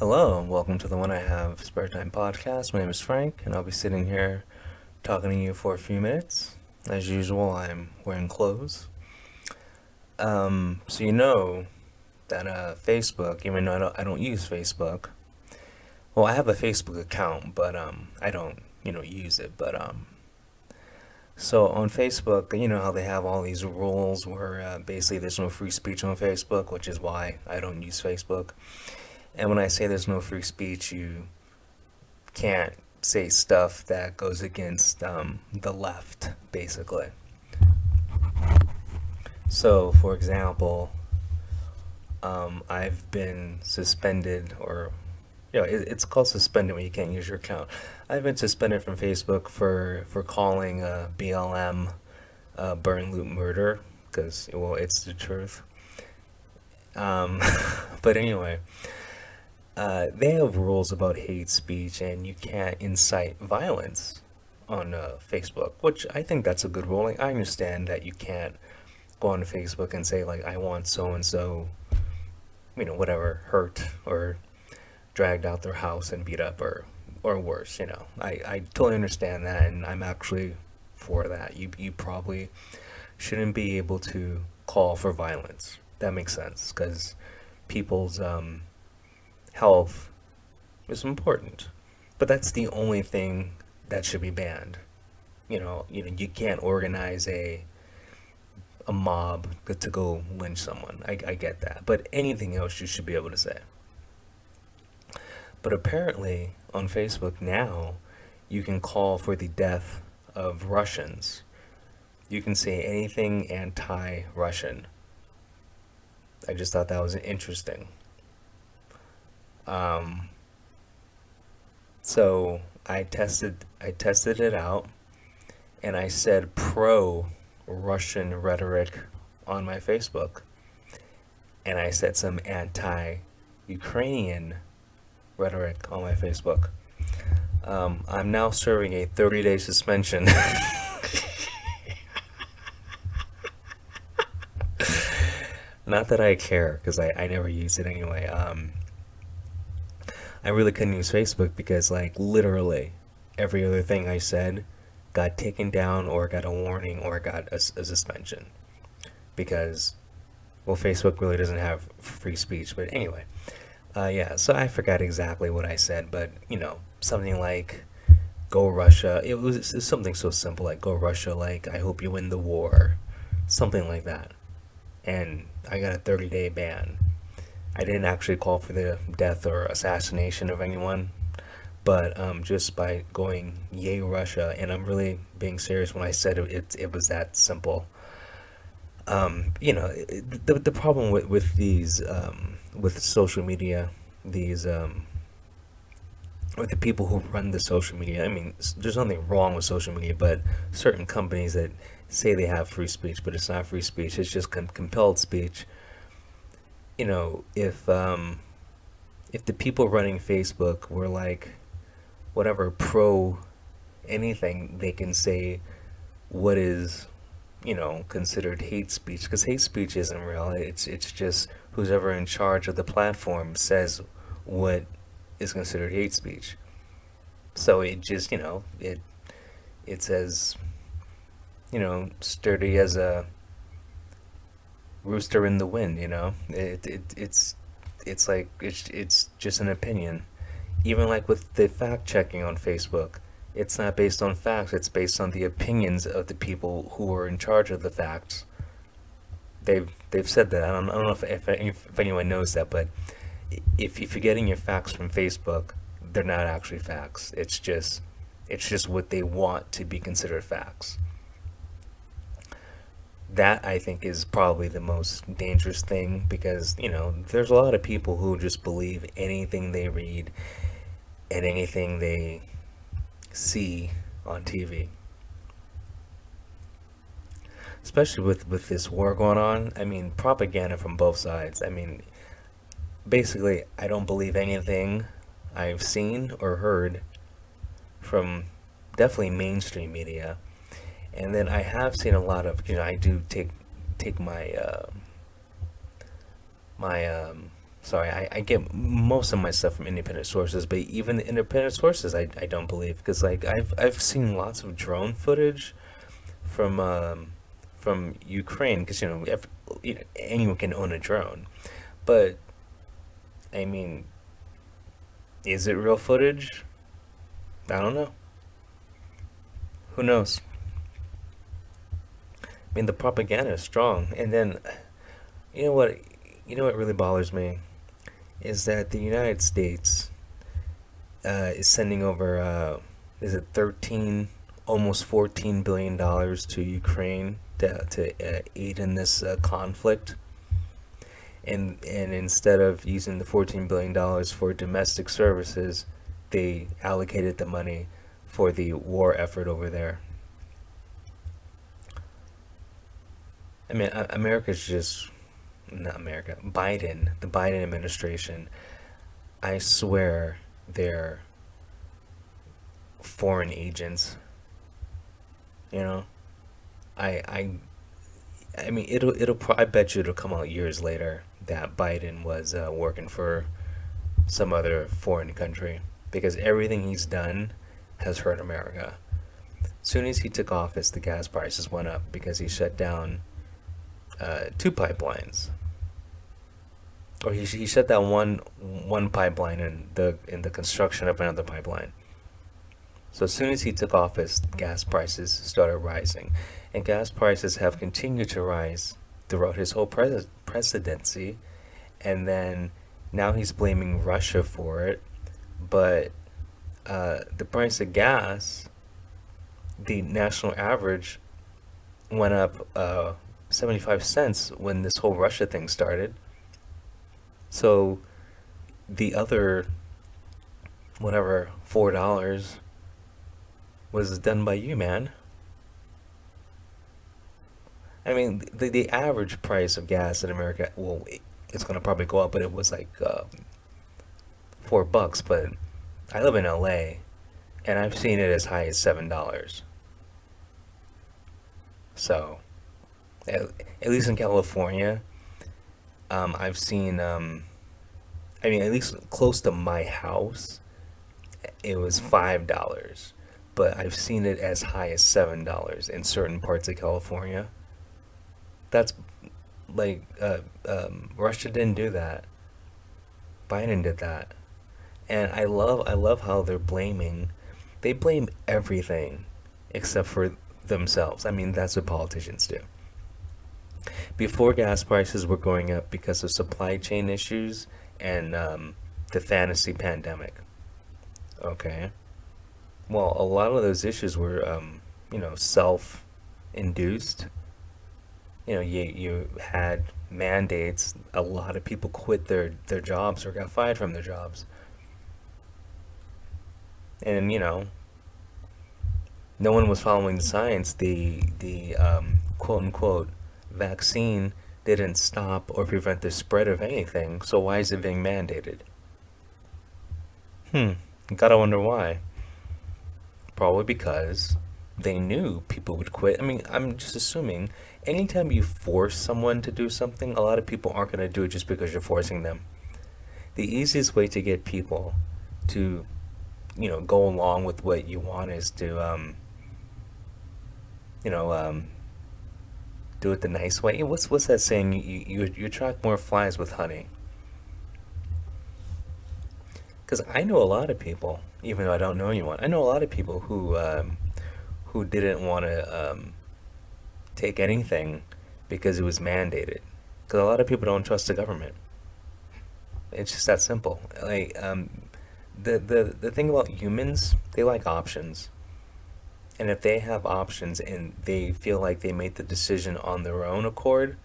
Hello, and welcome to the One I Have Spare Time podcast. My name is Frank, and I'll be sitting here talking to you for a few minutes. As usual, I'm wearing clothes. So you know that Facebook, even though I don't use Facebook. Well, I have a Facebook account, but I don't use it. But so on Facebook, you know how they have all these rules where basically there's no free speech on Facebook, which is why I don't use Facebook. And when I say there's no free speech, you can't say stuff that goes against the left, basically. So, for example, I've been suspended, or it's called suspended when you can't use your account. I've been suspended from Facebook for calling BLM burn loot murder because well, it's the truth. Um, but anyway, they have rules about hate speech, and you can't incite violence on Facebook, which I think that's a good ruling. I understand that you can't go on Facebook and say like, I want so and so, whatever, hurt or dragged out their house and beat up or worse. I totally understand that, and I'm actually for that. You probably shouldn't be able to call for violence. That makes sense because people's health is important. But that's the only thing that should be banned. You can't organize a mob to go lynch someone. I get that. But anything else you should be able to say. But apparently on Facebook now, you can call for the death of Russians. You can say anything anti-Russian. I just thought that was interesting. Um, so I tested it out, and I said pro Russian rhetoric on my Facebook, and I said some anti Ukrainian rhetoric on my Facebook. I'm now serving a 30-day suspension. Not that I care, because I never use it anyway. I really couldn't use Facebook because, like, literally every other thing I said got taken down or got a warning or got a suspension. Because, well, Facebook really doesn't have free speech. But anyway, yeah, so I forgot exactly what I said, but, something like, go Russia. It was something so simple like, go Russia, like, I hope you win the war. Something like that. And I got a 30-day ban. I didn't actually call for the death or assassination of anyone, but just by going yay Russia, and I'm really being serious when I said it was that simple. The problem with these with social media, these or the people who run the social media. I mean, there's nothing wrong with social media, but certain companies that say they have free speech, but it's not free speech. It's just compelled speech. If the people running Facebook were like whatever pro anything, they can say what is considered hate speech, because hate speech isn't real. It's just who's ever in charge of the platform says what is considered hate speech. So it just it's as sturdy as a rooster in the wind. It's like it's just an opinion. Even like with the fact checking on Facebook, it's not based on facts. It's based on the opinions of the people who are in charge of the facts. They've said that. I don't know if anyone knows that, but if you're getting your facts from Facebook, they're not actually facts. It's just what they want to be considered facts. That I think is probably the most dangerous thing because there's a lot of people who just believe anything they read and anything they see on TV. Especially with this war going on. I mean, propaganda from both sides. I mean, basically, I don't believe anything I've seen or heard from definitely mainstream media. And then I have seen a lot of, I do take my my Sorry, I get most of my stuff from independent sources, but even the independent sources, I don't believe because like I've seen lots of drone footage from Ukraine because you know anyone can own a drone, but I mean, is it real footage? I don't know. Who knows? I mean, the propaganda is strong, and then you know what? You know what really bothers me is that the United States is sending over is it 13, almost $14 billion to Ukraine to aid in this conflict, and instead of using the $14 billion for domestic services, they allocated the money for the war effort over there. I mean, America's just not America. The Biden administration. I swear they're foreign agents. You know, I I I mean, I bet you it'll come out years later that Biden was working for some other foreign country because everything he's done has hurt America. As soon as he took office, the gas prices went up because he shut down two pipelines, or he shut down one pipeline in the construction of another pipeline. So as soon as he took office, gas prices started rising, and gas prices have continued to rise throughout his whole presidency. And then now he's blaming Russia for it, but the price of gas, the national average, went up 75 cents when this whole Russia thing started. So the other, whatever, $4 was done by you, man. I mean, the average price of gas in America, well, it's gonna probably go up, but it was like $4. But I live in LA, and I've seen it as high as $7. So at least in California, I've seen. I mean, at least close to my house, it was $5. But I've seen it as high as $7 in certain parts of California. That's like Russia didn't do that. Biden did that, and I love how they blame everything except for themselves. I mean, that's what politicians do. Before, gas prices were going up because of supply chain issues and the fantasy pandemic. Okay. Well, a lot of those issues were, self-induced. You had mandates. A lot of people quit their jobs or got fired from their jobs, and no one was following the science. The quote unquote vaccine didn't stop or prevent the spread of anything. So why is it being mandated? Hmm. Gotta wonder why. Probably because they knew people would quit. I mean, I'm just assuming anytime you force someone to do something, a lot of people aren't going to do it just because you're forcing them. The easiest way to get people to, go along with what you want is to, you know, um, do it the nice way. What's that saying? You attract more flies with honey. Because I know a lot of people, even though I don't know anyone, I know a lot of people who didn't want to take anything because it was mandated. Because a lot of people don't trust the government. It's just that simple. Like the thing about humans, they like options, and if they have options and they feel like they made the decision on their own accord,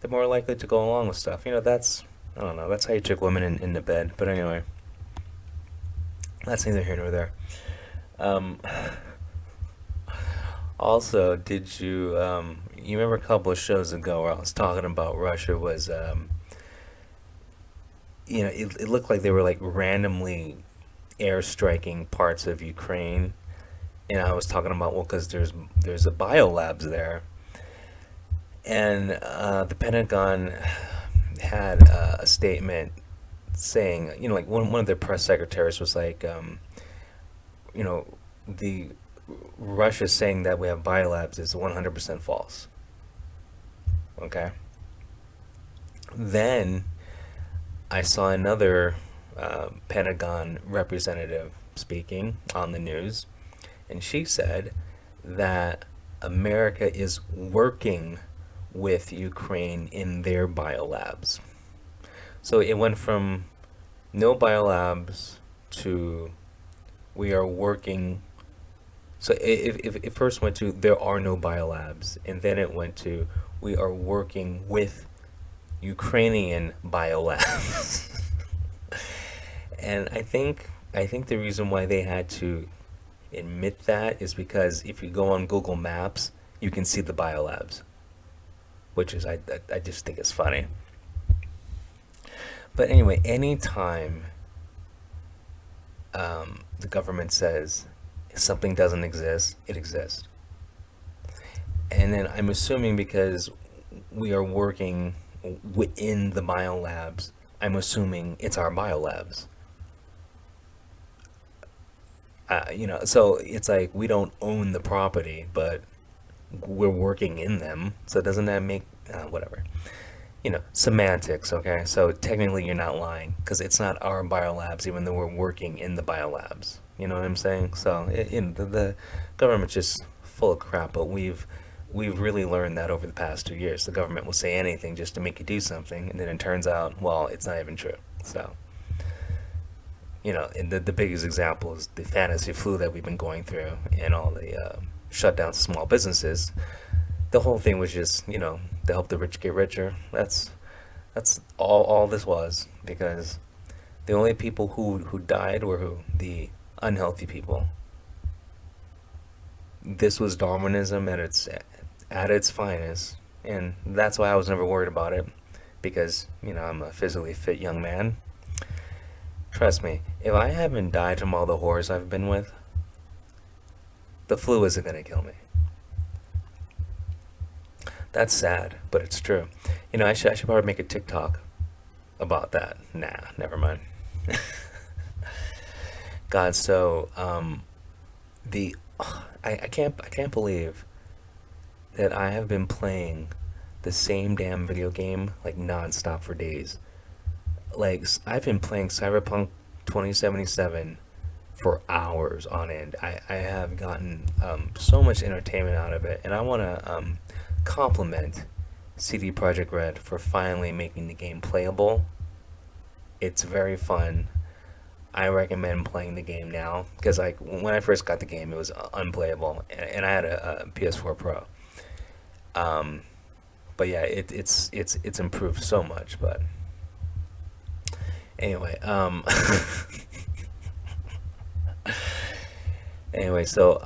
they're more likely to go along with stuff. That's I don't know. That's how you trick women into bed. But anyway, that's neither here nor there. Um, Also, did you remember a couple of shows ago where I was talking about Russia was it looked like they were like randomly airstriking parts of Ukraine, and I was talking about, well, because there's a biolabs there, and the Pentagon had a statement. saying, like one of their press secretaries was like, you know, the Russia saying that we have biolabs is 100% false. Okay. Then I saw another Pentagon representative speaking on the news, and she said that America is working with Ukraine in their biolabs. So it went from no biolabs to we are working. So it first went to there are no biolabs, and then it went to we are working with Ukrainian biolabs. And I think the reason why they had to admit that is because if you go on Google Maps, you can see the biolabs, which is I just think is funny. But anyway, anytime the government says something doesn't exist, it exists. And then I'm assuming because we are working within the biolabs, I'm assuming it's our biolabs. So it's like we don't own the property, but we're working in them. So doesn't that make whatever? Semantics, okay? So technically you're not lying because it's not our biolabs, even though we're working in the biolabs. You know what I'm saying? So the government's just full of crap, but we've really learned that over the past 2 years. The government will say anything just to make you do something, and then it turns out, well, it's not even true. So, and the biggest example is the fantasy flu that we've been going through and all the shutdowns of small businesses. The whole thing was just, to help the rich get richer. That's all this was because the only people who died were who? The unhealthy people. This was Darwinism at its finest, and that's why I was never worried about it because, I'm a physically fit young man. Trust me, if I haven't died from all the horrors I've been with, the flu isn't gonna kill me. That's sad, but it's true. I should probably make a TikTok about that. Nah, never mind. God, so the I can't believe that I have been playing the same damn video game like nonstop for days. Like I've been playing Cyberpunk 2077 for hours on end. I have gotten so much entertainment out of it, and I want to compliment CD Projekt Red for finally making the game playable. It's very fun. I recommend playing the game now because like when I first got the game, it was unplayable, and I had a PS4 Pro. Um, but yeah, it's improved so much. But anyway, anyway, so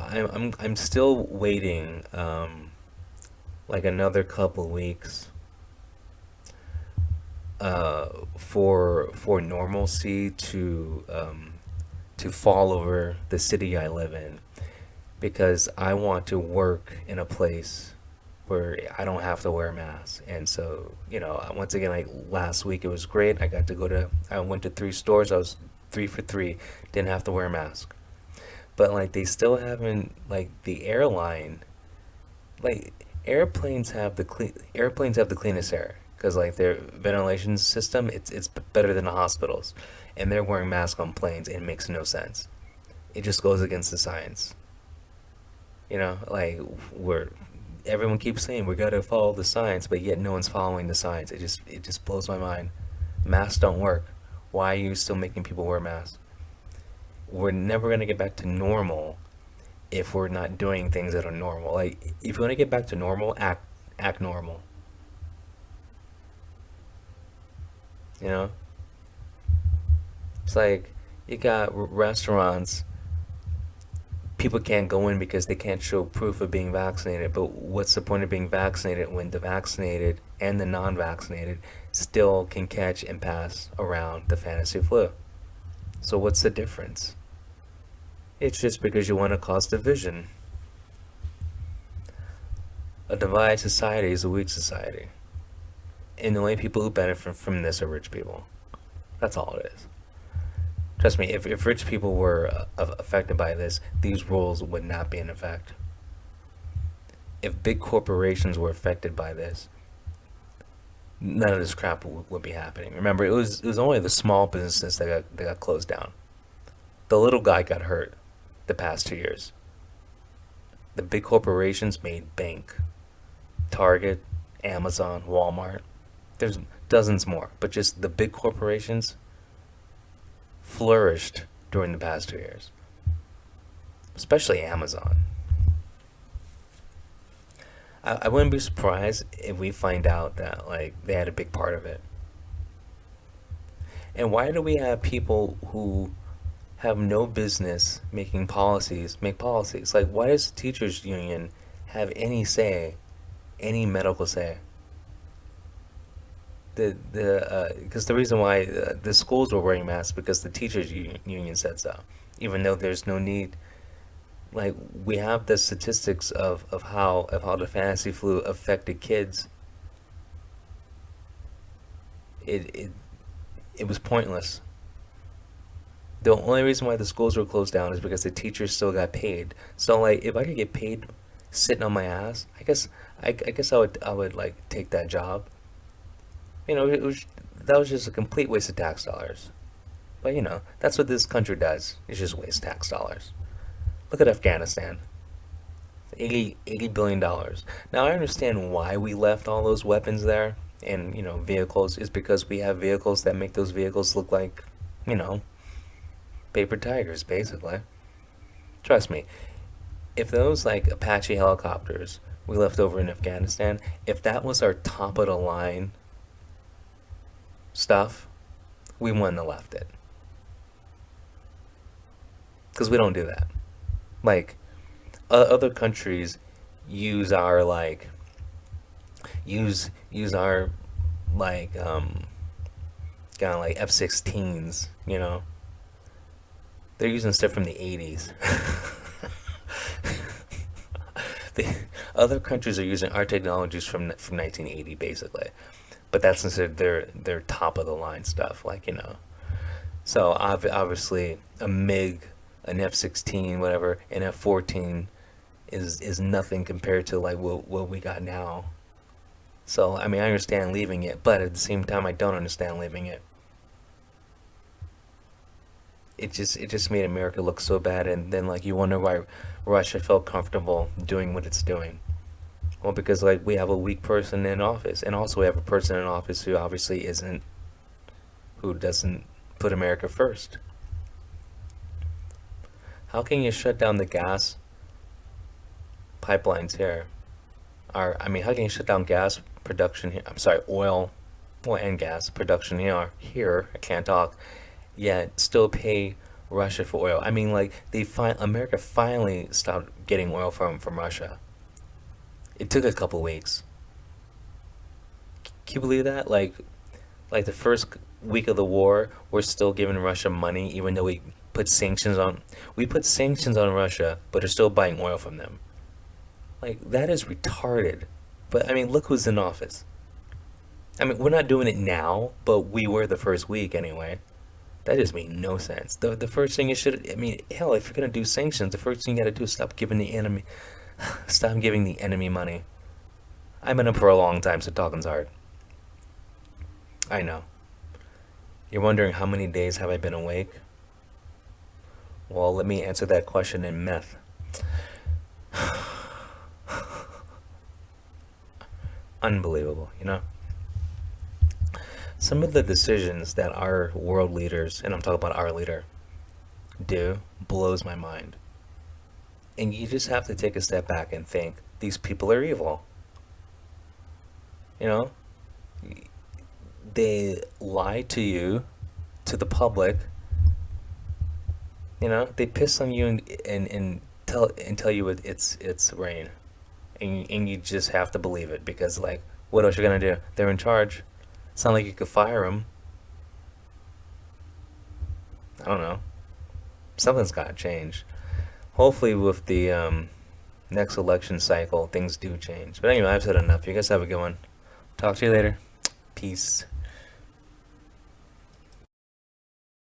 I'm still waiting like another couple weeks for normalcy to fall over the city I live in because I want to work in a place where I don't have to wear a mask. And so, once again, like last week, it was great. I went to 3 stores. I was 3 for 3, didn't have to wear a mask. But like, they still haven't, like, the airline, like, airplanes have the cleanest air because like their ventilation system, it's better than the hospitals, and they're wearing masks on planes, and it makes no sense. It just goes against the science. Like we're everyone keeps saying we gotta follow the science, but yet no one's following the science. It just blows my mind. Masks don't work. Why are you still making people wear masks? We're never gonna get back to normal if we're not doing things that are normal. Like if you want to get back to normal, act normal. You know, it's like you got restaurants. People can't go in because they can't show proof of being vaccinated. But what's the point of being vaccinated when the vaccinated and the non-vaccinated still can catch and pass around the fantasy flu? So what's the difference? It's just because you want to cause division. A divided society is a weak society. And the only people who benefit from this are rich people. That's all it is. Trust me, if rich people were affected by this, these rules would not be in effect. If big corporations were affected by this, none of this crap would be happening. Remember, it was only the small businesses that got closed down. The little guy got hurt the past 2 years. The big corporations made bank. Target, Amazon, Walmart. There's dozens more, but just the big corporations flourished during the past 2 years, especially Amazon. I wouldn't be surprised if we find out that like they had a big part of it. And why do we have people who have no business making policies make policies? Like, why does the teachers union have any say, any medical say? The because the reason why the schools were wearing masks because the teachers union said so, even though there's no need. Like, we have the statistics of how the fantasy flu affected kids. It it was pointless. The only reason why the schools were closed down is because the teachers still got paid. So like, if I could get paid sitting on my ass, I guess I would like take that job. That was just a complete waste of tax dollars. But that's what this country does. It's just waste tax dollars. Look at Afghanistan. 80 billion dollars. Now I understand why we left all those weapons there and vehicles is because we have vehicles that make those vehicles look like, you know, paper tigers basically. Trust me, if those like Apache helicopters we left over in Afghanistan, if that was our top of the line stuff, we wouldn't have left it. Because we don't do that. Like, other countries use our like use our like kind of like F-16s, they're using stuff from the 80s. The other countries are using our technologies from 1980 basically, but that's considered their top of the line stuff, like so obviously a MiG, an F-16, whatever, an F-14 is nothing compared to like what we got now. So I mean, I understand leaving it, but at the same time I don't understand leaving it. It just made America look so bad, and then like you wonder why Russia felt comfortable doing what it's doing. Well, because like we have a weak person in office, and also we have a person in office who obviously isn't, who doesn't put America first. How can you shut down the gas pipelines here? I mean, how can you shut down gas production here? I'm sorry, oil, well, and gas production here. Here, I can't talk. Yet still pay Russia for oil. I mean, like America finally stopped getting oil from Russia. It took a couple weeks. Can you believe that? Like the first week of the war, we're still giving Russia money, even though we put sanctions on Russia, but are still buying oil from them. Like, that is retarded. But I mean, look who's in office. I mean, we're not doing it now, but we were the first week anyway. That just made no sense. The first thing you should, I mean, hell, if you're gonna do sanctions, the first thing you gotta do is stop giving the enemy money. I've been up for a long time, so talking's hard. I know. You're wondering how many days have I been awake? Well, let me answer that question in meth. Unbelievable, you know? Some of the decisions that our world leaders, and I'm talking about our leader, do blows my mind. And you just have to take a step back and think, these people are evil. You know? They lie to you, to the public. They piss on you and tell you it's rain. And you just have to believe it because, like, what else you gonna do? They're in charge. It's not like you could fire them. I don't know. Something's gotta change. Hopefully, with the next election cycle, things do change. But anyway, I've said enough. You guys have a good one. Talk to you later. Peace.